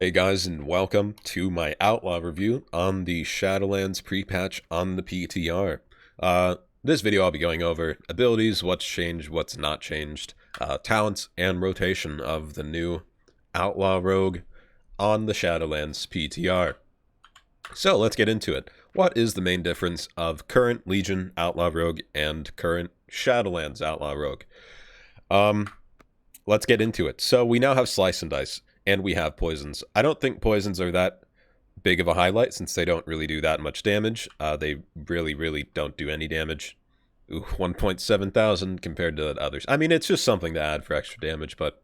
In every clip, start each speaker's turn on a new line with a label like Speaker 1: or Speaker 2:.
Speaker 1: Hey guys, and welcome to my Outlaw review on the Shadowlands Prepatch on the PTR. This video I'll be going over abilities, what's changed, what's not changed, talents, and rotation of the new Outlaw Rogue on the Shadowlands PTR. So let's get into it. What is the main difference of current Legion Outlaw Rogue and current Shadowlands Outlaw Rogue? Let's get into it. So we now have Slice and Dice. And we have poisons. I don't think poisons are that big of a highlight since they don't really do that much damage. They really don't do any damage. Ooh, 1.7 thousand compared to others. I mean, it's just something to add for extra damage, but...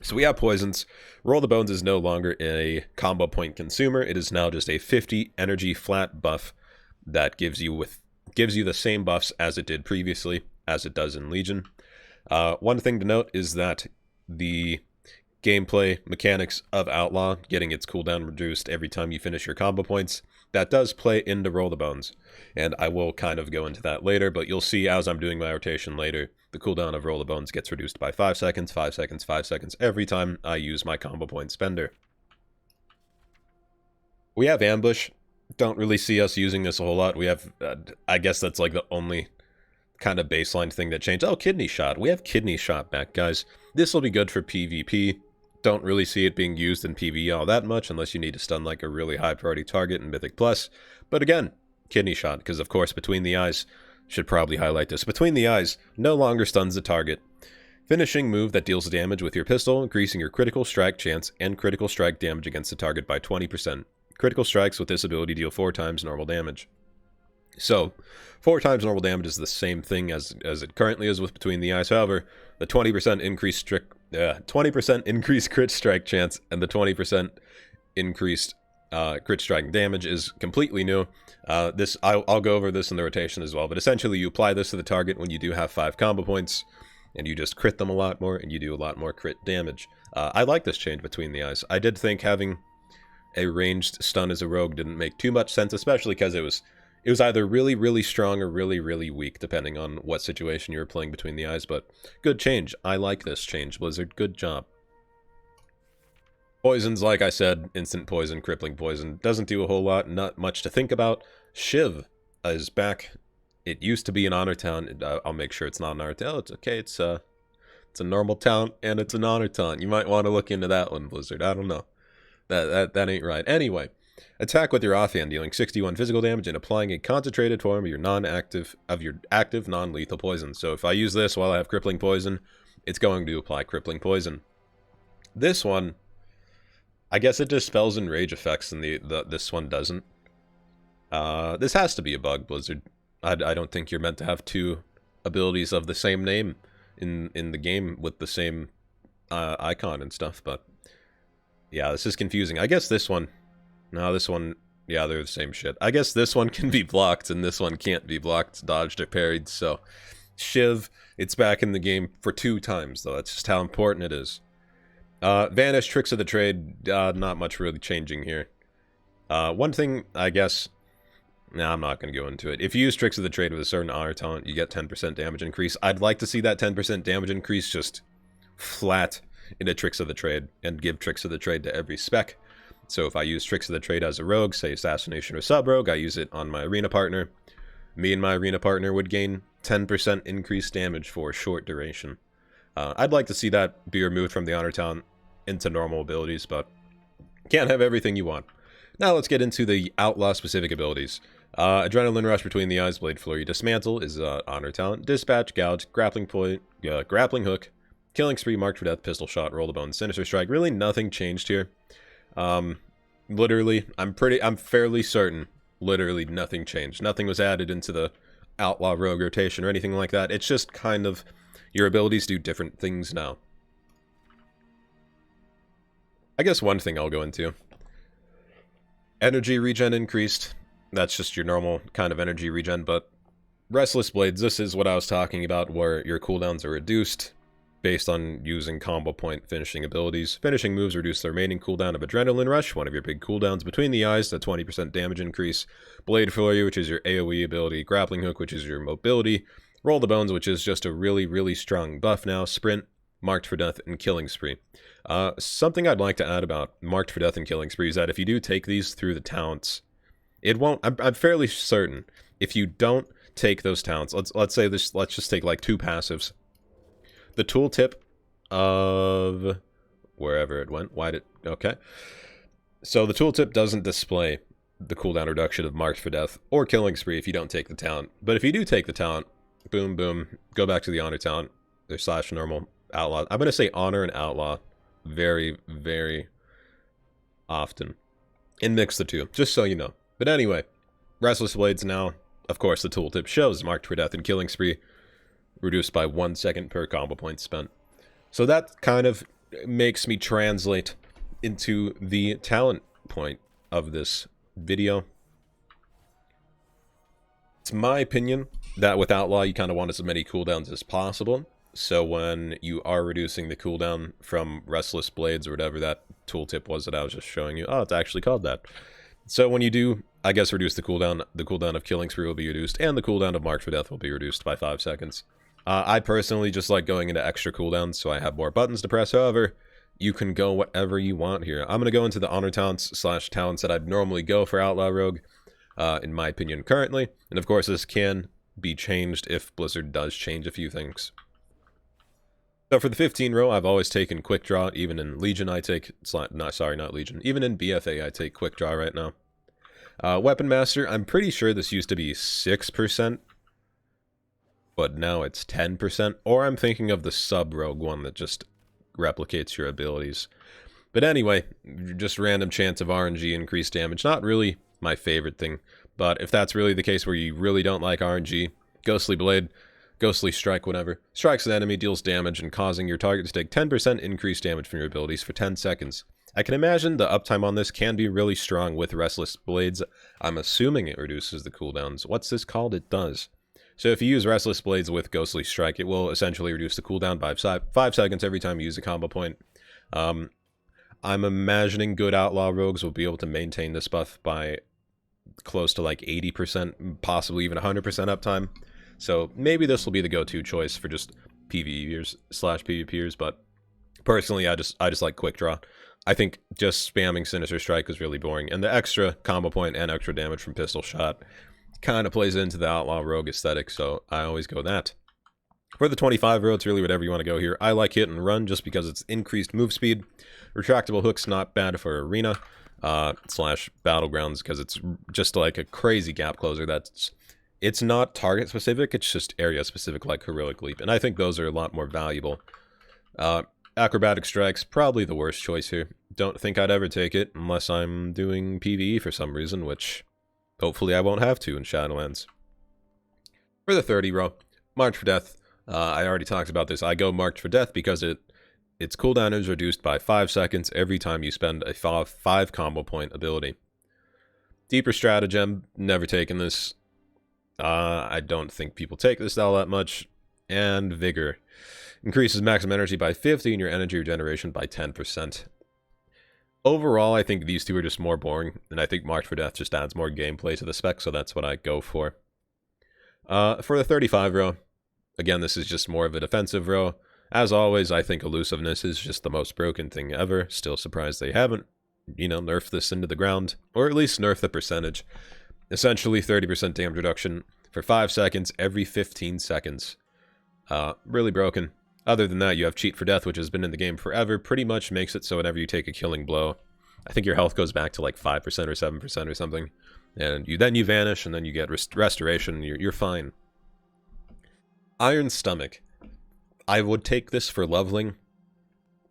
Speaker 1: So we have poisons. Roll the Bones is no longer a combo point consumer. It is now just a 50 energy flat buff that gives you the same buffs as it did previously, as it does in Legion. One thing to note is that the gameplay mechanics of Outlaw, getting its cooldown reduced every time you finish your combo points, that does play into Roll the Bones. And I will kind of go into that later, but you'll see as I'm doing my rotation later, the cooldown of Roll the Bones gets reduced by 5 seconds, 5 seconds, 5 seconds every time I use my combo point spender. We have Ambush. Don't really see us using this a whole lot. We have, I guess that's like the only kind of baseline thing that changed. Oh, Kidney Shot. We have Kidney Shot back, guys. This will be good for PvP. Don't really see it being used in PvE all that much unless you need to stun like a really high priority target in Mythic Plus. But again, Kidney Shot, because of course Between the Eyes should probably highlight this. Between the Eyes no longer stuns the target. Finishing move that deals damage with your pistol, increasing your critical strike chance and critical strike damage against the target by 20%. Critical strikes with this ability deal 4 times normal damage. So, 4 times normal damage is the same thing as it currently is with Between the Eyes. However, the 20% increased crit strike chance and the 20% increased crit strike damage is completely new. I'll go over this in the rotation as well, but essentially you apply this to the target when you do have 5 combo points, and you just crit them a lot more, and you do a lot more crit damage. I like this change Between the Eyes. I did think having a ranged stun as a rogue didn't make too much sense, especially because it was either really strong or really weak, depending on what situation you were playing Between the Eyes, but good change. I like this change, Blizzard. Good job. Poisons, like I said, instant poison, crippling poison. Doesn't do a whole lot, not much to think about. Shiv is back. It used to be an honor town. I'll make sure it's not an honor town. Oh, it's okay. It's a normal town, and it's an honor town. You might want to look into that one, Blizzard. I don't know. That ain't right. Anyway. Attack with your offhand, dealing 61 physical damage and applying a concentrated form of your active non-lethal poison. So if I use this while I have crippling poison, it's going to apply crippling poison. This one, I guess it dispels enrage effects, and this one doesn't. This has to be a bug, Blizzard. I don't think you're meant to have 2 abilities of the same name in the game with the same icon and stuff. But yeah, this is confusing. I guess this one. No, this one, yeah, they're the same shit. I guess this one can be blocked, and this one can't be blocked, dodged, or parried, so... Shiv, it's back in the game for 2 times, though. That's just how important it is. Vanish, Tricks of the Trade, not much really changing here. One thing, I guess... Nah, I'm not going to go into it. If you use Tricks of the Trade with a certain honor talent, you get 10% damage increase. I'd like to see that 10% damage increase just flat into Tricks of the Trade, and give Tricks of the Trade to every spec. So if I use Tricks of the Trade as a rogue, say Assassination or Sub-Rogue, I use it on my arena partner. Me and my arena partner would gain 10% increased damage for a short duration. I'd like to see that be removed from the Honor Talent into normal abilities, but can't have everything you want. Now let's get into the Outlaw-specific abilities. Adrenaline Rush, Between the Eyes, Blade Flurry, Dismantle is Honor Talent. Dispatch, Gouge, Grappling Hook, Killing Spree, Marked for Death, Pistol Shot, Roll the Bones, Sinister Strike. Really nothing changed here. Literally, I'm fairly certain, literally nothing changed. Nothing was added into the Outlaw Rogue rotation or anything like that. It's just kind of, your abilities do different things now. I guess one thing I'll go into. Energy regen increased. That's just your normal kind of energy regen, but Restless Blades, this is what I was talking about, where your cooldowns are reduced based on using combo point finishing abilities. Finishing moves reduce the remaining cooldown of Adrenaline Rush, one of your big cooldowns. Between the Eyes, a 20% damage increase. Blade Flurry, which is your AoE ability. Grappling Hook, which is your mobility. Roll the Bones, which is just a really strong buff now. Sprint, Marked for Death, and Killing Spree. Something I'd like to add about Marked for Death and Killing Spree is that if you do take these through the talents, it won't. I'm fairly certain if you don't take those talents, let's say this. Let's just take like 2 passives. The tooltip of wherever it went. Okay. So the tooltip doesn't display the cooldown reduction of Marked for Death or Killing Spree if you don't take the talent. But if you do take the talent, boom, boom, go back to the honor talent, or / normal, outlaw. I'm going to say honor and outlaw very, very often. And mix the two, just so you know. But anyway, Restless Blades now, of course, the tooltip shows Marked for Death and Killing Spree reduced by 1 second per combo point spent. So that kind of makes me translate into the talent point of this video. It's my opinion that with Outlaw, you kind of want as many cooldowns as possible. So when you are reducing the cooldown from Restless Blades or whatever that tooltip was that I was just showing you, oh, it's actually called that. So when you do, I guess, reduce the cooldown of Killing Spree will be reduced, and the cooldown of Marked for Death will be reduced by 5 seconds. I personally just like going into extra cooldowns, so I have more buttons to press. However, you can go whatever you want here. I'm going to go into the honor talents / talents that I'd normally go for Outlaw Rogue, in my opinion, currently. And of course, this can be changed if Blizzard does change a few things. So for the 15 row, I've always taken Quick Draw. Even in Legion, I take... not Legion. Even in BFA, I take Quick Draw right now. Weapon Master, I'm pretty sure this used to be 6%. But now it's 10%. Or I'm thinking of the sub-rogue one that just replicates your abilities. But anyway, just random chance of RNG increased damage. Not really my favorite thing. But if that's really the case where you really don't like RNG, Ghostly Blade, Ghostly Strike, whatever, strikes an enemy, deals damage, and causing your target to take 10% increased damage from your abilities for 10 seconds. I can imagine the uptime on this can be really strong with Restless Blades. I'm assuming it reduces the cooldowns. What's this called? It does. So if you use Restless Blades with Ghostly Strike, it will essentially reduce the cooldown by 5 seconds every time you use a combo point. I'm imagining good Outlaw Rogues will be able to maintain this buff by close to like 80%, possibly even 100% uptime. So maybe this will be the go-to choice for just PvEers / PvPers, but personally I just like Quick Draw. I think just spamming Sinister Strike is really boring, and the extra combo point and extra damage from Pistol Shot kind of plays into the Outlaw Rogue aesthetic, so I always go that. For the 25 row, it's really whatever you want to go here. I like Hit and Run just because it's increased move speed. Retractable Hook's not bad for Arena / Battlegrounds because it's just like a crazy gap closer. It's not target specific, it's just area specific like Heroic Leap, and I think those are a lot more valuable. Acrobatic Strike's probably the worst choice here. Don't think I'd ever take it unless I'm doing PvE for some reason, which hopefully I won't have to in Shadowlands. For the 30 row, Marked for Death. I already talked about this. I go Marked for Death because its cooldown is reduced by 5 seconds every time you spend a 5 combo point ability. Deeper Stratagem, never taken this. I don't think people take this all that much. And Vigor. Increases maximum energy by 50 and your energy regeneration by 10%. Overall, I think these two are just more boring, and I think Marked for Death just adds more gameplay to the spec, so that's what I go for. For the 35 row, again, this is just more of a defensive row. As always, I think Elusiveness is just the most broken thing ever. Still surprised they haven't, nerfed this into the ground, or at least nerfed the percentage. Essentially, 30% damage reduction for 5 seconds every 15 seconds. Really broken. Other than that, you have Cheat for Death, which has been in the game forever. Pretty much makes it so whenever you take a killing blow, I think your health goes back to like 5% or 7% or something. And then you vanish, and then you get restoration, you're fine. Iron Stomach. I would take this for leveling.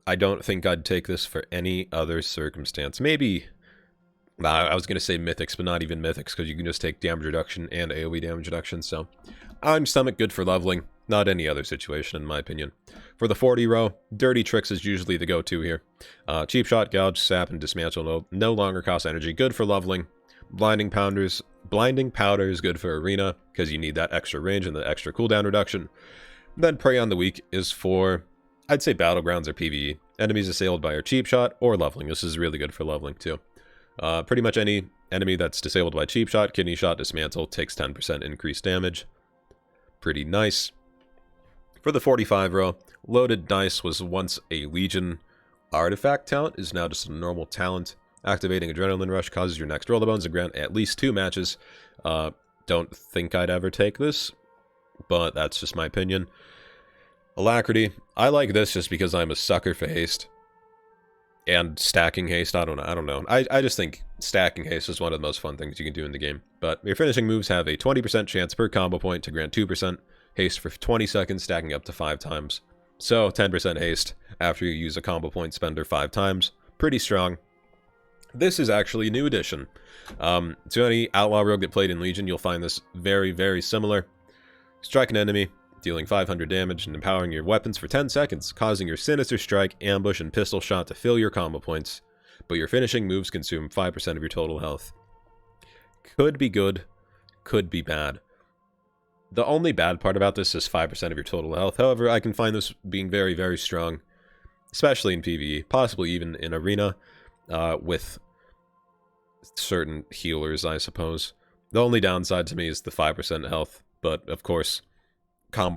Speaker 1: I don't think I'd take this for any other circumstance. Maybe... I was going to say Mythics, but not even Mythics, because you can just take damage reduction and AoE damage reduction, so... Iron Stomach, good for leveling. Not any other situation, in my opinion. For the 40 row, Dirty Tricks is usually the go-to here. Cheap Shot, Gouge, Sap, and Dismantle no longer cost energy. Good for leveling. Blinding Powder is good for Arena, because you need that extra range and the extra cooldown reduction. Then Prey on the Weak is for, I'd say, Battlegrounds or PvE. Enemies assailed by your Cheap Shot or leveling. This is really good for leveling, too. Pretty much any enemy that's disabled by Cheap Shot, Kidney Shot, Dismantle takes 10% increased damage. Pretty nice. For the 45 row, Loaded dice was once a Legion artifact talent, is now just a normal talent. Activating Adrenaline Rush causes your next roll the bones and grant at least 2 matches. Don't think I'd ever take this, but that's just my opinion. Alacrity. I like this just because I'm a sucker for haste. And stacking haste, I don't know. I just think stacking haste is one of the most fun things you can do in the game. But your finishing moves have a 20% chance per combo point to grant 2% haste for 20 seconds, stacking up to 5 times. So 10% haste after you use a combo point spender 5 times. Pretty strong. This is actually a new addition. To any Outlaw rogue that played in Legion, you'll find this very, very similar. Strike an enemy, dealing 500 damage and empowering your weapons for 10 seconds, causing your Sinister Strike, Ambush, and Pistol Shot to fill your combo points, but your finishing moves consume 5% of your total health. Could be good, could be bad. The only bad part about this is 5% of your total health. However, I can find this being very, very strong, especially in PvE, possibly even in Arena, with certain healers, I suppose. The only downside to me is the 5% health, but of course,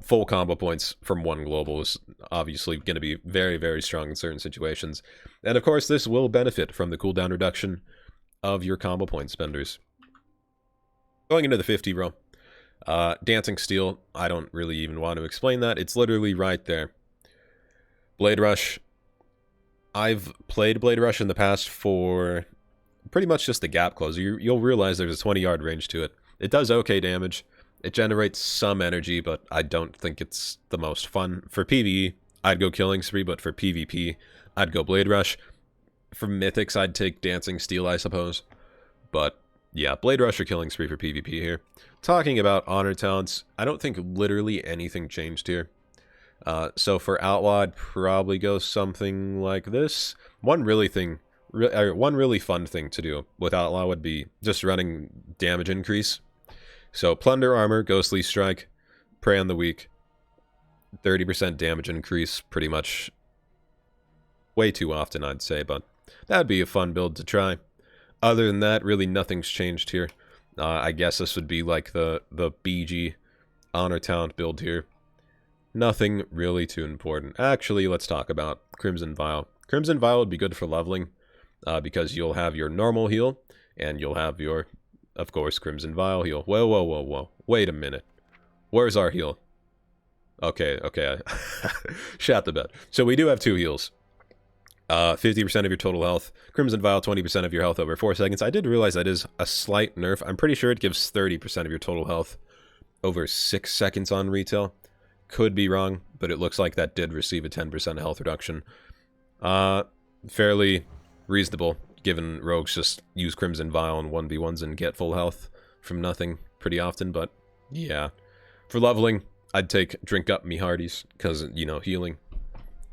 Speaker 1: full combo points from one global is obviously going to be very, very strong in certain situations. And of course, this will benefit from the cooldown reduction of your combo point spenders. Going into the 50 row. Dancing Steel, I don't really even want to explain that. It's literally right there. Blade Rush. I've played Blade Rush in the past for pretty much just the gap closer. You'll realize there's a 20-yard range to it. It does okay damage. It generates some energy, but I don't think it's the most fun. For PvE, I'd go Killing Spree, but for PvP, I'd go Blade Rush. For Mythics, I'd take Dancing Steel, I suppose. But yeah, Blade Rush or Killing Spree for PvP here. Talking about honor talents, I don't think literally anything changed here. So for Outlaw, I'd probably go something like this. One really fun thing to do with Outlaw would be just running damage increase. So Plunder Armor, Ghostly Strike, Prey on the Weak, 30% damage increase, pretty much way too often, I'd say, but that'd be a fun build to try. Other than that, really nothing's changed here. I guess this would be like the BG Honor Talent build here. Nothing really too important. Actually, let's talk about Crimson Vial. Crimson Vial would be good for leveling, because you'll have your normal heal, and you'll have your, of course, Crimson Vial heal. Whoa. Wait a minute. Where's our heal? Okay. Shat the bed. So we do have 2 heals. 50% of your total health. Crimson Vial, 20% of your health over 4 seconds. I did realize that is a slight nerf. I'm pretty sure it gives 30% of your total health over 6 seconds on retail. Could be wrong, but it looks like that did receive a 10% health reduction. Fairly reasonable, given rogues just use Crimson Vial in 1v1s and get full health from nothing pretty often, but yeah. For leveling, I'd take Drink Up Me Hearties, because, you know, healing,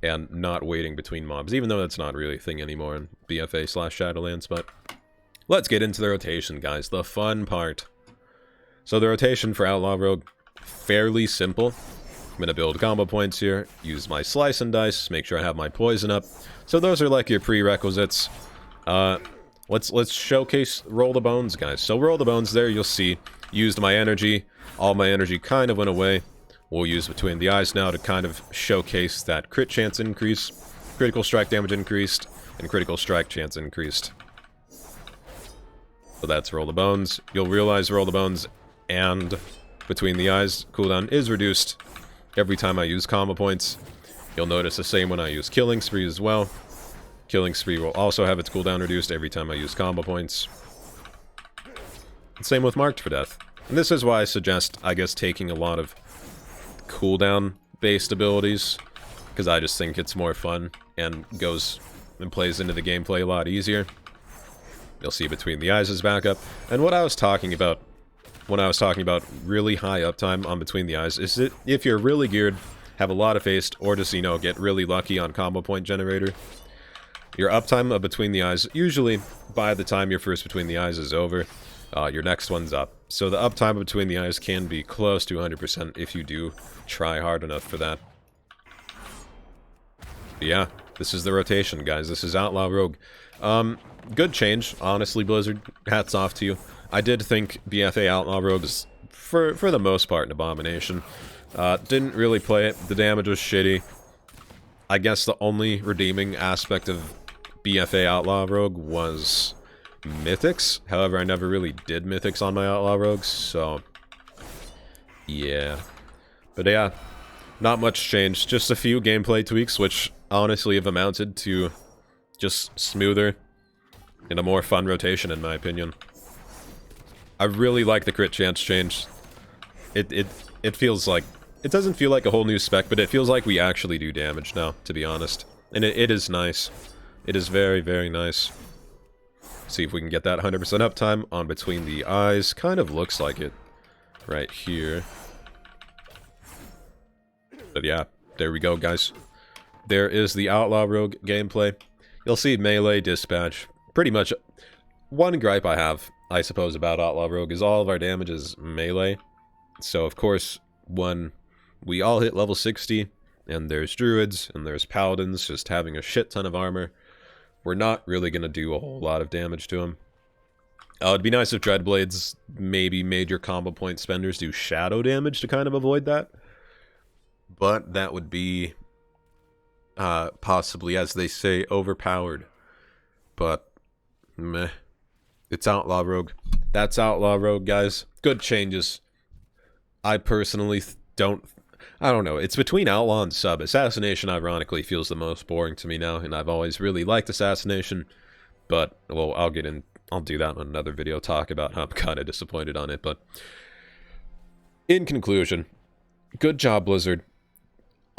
Speaker 1: and not waiting between mobs, even though that's not really a thing anymore in BFA/Shadowlands, but let's get into the rotation, guys, the fun part. So the rotation for Outlaw Rogue, fairly simple. I'm going to build combo points here, use my Slice and Dice, make sure I have my Poison up. So those are like your prerequisites. Let's showcase Roll the Bones, guys. So Roll the Bones there, you'll see, used my energy. All my energy kind of went away. We'll use Between the Eyes now to kind of showcase that crit chance increase, critical strike damage increased, and critical strike chance increased. So that's Roll the Bones. You'll realize Roll the Bones and Between the Eyes cooldown is reduced every time I use combo points. You'll notice the same when I use Killing Spree as well. Killing Spree will also have its cooldown reduced every time I use combo points. And same with Marked for Death. And this is why I suggest, I guess, taking a lot of cooldown-based abilities, because I just think it's more fun and goes and plays into the gameplay a lot easier. You'll see Between the Eyes is back up. And what I was talking about when I was talking about really high uptime on Between the Eyes is that if you're really geared, have a lot of haste, or just, you know, get really lucky on combo point generator, your uptime of Between the Eyes, usually by the time your first Between the Eyes is over, your next one's up. So the uptime of Between the Eyes can be close to 100% if you do try hard enough for that. But yeah, this is the rotation, guys. This is Outlaw Rogue. Good change, honestly, Blizzard. Hats off to you. I did think BFA Outlaw Rogue is, for the most part, an abomination. Didn't really play it. The damage was shitty. I guess the only redeeming aspect of BFA Outlaw Rogue was Mythics. However, I never really did Mythics on my Outlaw Rogues, so... yeah. But yeah, not much changed. Just a few gameplay tweaks, which honestly have amounted to just smoother and a more fun rotation, in my opinion. I really like the crit chance change. It feels like... it doesn't feel like a whole new spec, but it feels like we actually do damage now, to be honest. And it is nice. It is very, very nice. See if we can get that 100% uptime on between the eyes. Kind of looks like it right here. But yeah, there we go, guys. There is the Outlaw Rogue gameplay. You'll see melee, dispatch. Pretty much one gripe I have, I suppose, about Outlaw Rogue is all of our damage is melee. So, of course, when we all hit level 60, and there's druids, and there's paladins just having a shit ton of armor, we're not really going to do a whole lot of damage to them. It'd be nice if Dreadblades, maybe major combo point spenders, do shadow damage to kind of avoid that. But that would be possibly, as they say, overpowered. But, meh. It's Outlaw Rogue. That's Outlaw Rogue, guys. Good changes. I personally I don't know. It's between Outlaw and Sub. Assassination, ironically, feels the most boring to me now, and I've always really liked Assassination. But, well, I'll do that in another video, talk about how I'm kind of disappointed on it. But, in conclusion, good job, Blizzard.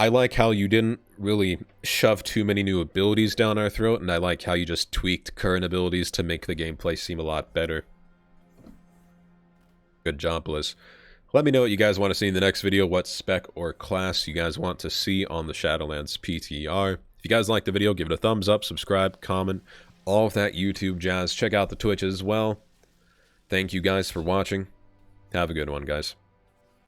Speaker 1: I like how you didn't really shove too many new abilities down our throat, and I like how you just tweaked current abilities to make the gameplay seem a lot better. Good job, Blizz. Let me know what you guys want to see in the next video, what spec or class you guys want to see on the Shadowlands PTR. If you guys liked the video, give it a thumbs up, subscribe, comment, all of that YouTube jazz. Check out the Twitch as well. Thank you guys for watching. Have a good one, guys.